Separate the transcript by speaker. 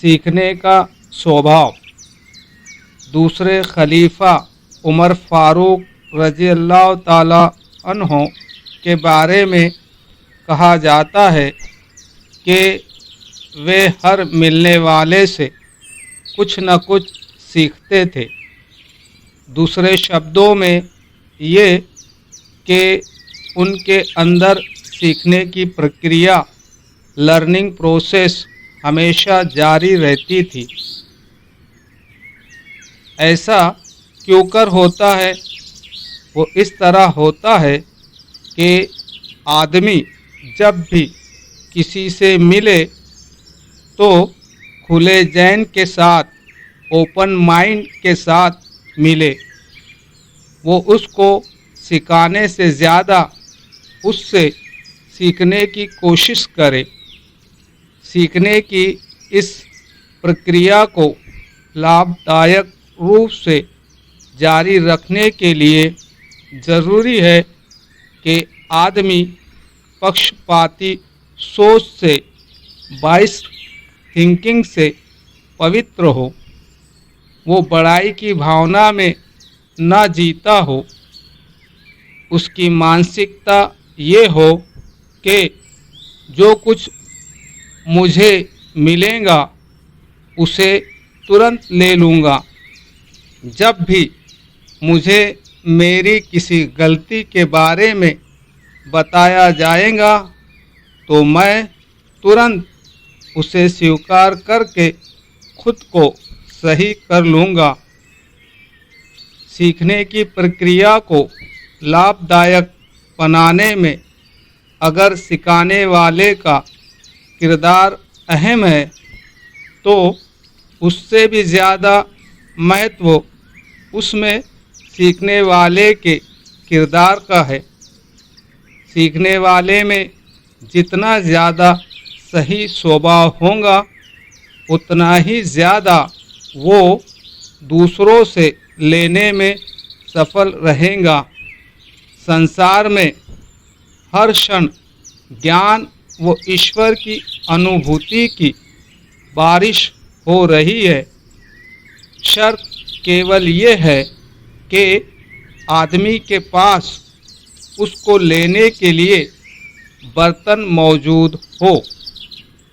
Speaker 1: सीखने का स्वभाव। दूसरे खलीफा उमर फ़ारूक रज़ी अल्लाह ताला अन्हो के बारे में कहा जाता है कि वे हर मिलने वाले से कुछ न कुछ सीखते थे। दूसरे शब्दों में ये कि उनके अंदर सीखने की प्रक्रिया, लर्निंग प्रोसेस हमेशा जारी रहती थी। ऐसा क्यों कर होता है? वो इस तरह होता है कि आदमी जब भी किसी से मिले तो खुले जहन के साथ, ओपन माइंड के साथ मिले। वो उसको सिखाने से ज़्यादा उससे सीखने की कोशिश करे। सीखने की इस प्रक्रिया को लाभदायक रूप से जारी रखने के लिए ज़रूरी है कि आदमी पक्षपाती सोच से, बाइस थिंकिंग से पवित्र हो। वो बड़ाई की भावना में न जीता हो। उसकी मानसिकता ये हो कि जो कुछ मुझे मिलेगा उसे तुरंत ले लूँगा। जब भी मुझे मेरी किसी गलती के बारे में बताया जाएगा तो मैं तुरंत उसे स्वीकार करके खुद को सही कर लूँगा। सीखने की प्रक्रिया को लाभदायक बनाने में अगर सिखाने वाले का किरदार अहम है तो उससे भी ज़्यादा महत्व उसमें सीखने वाले के किरदार का है। सीखने वाले में जितना ज़्यादा सही स्वभाव होगा उतना ही ज़्यादा वो दूसरों से लेने में सफल रहेगा। संसार में हर क्षण ज्ञान व ईश्वर की अनुभूति की बारिश हो रही है। शर्त केवल ये है कि आदमी के पास उसको लेने के लिए बर्तन मौजूद हो।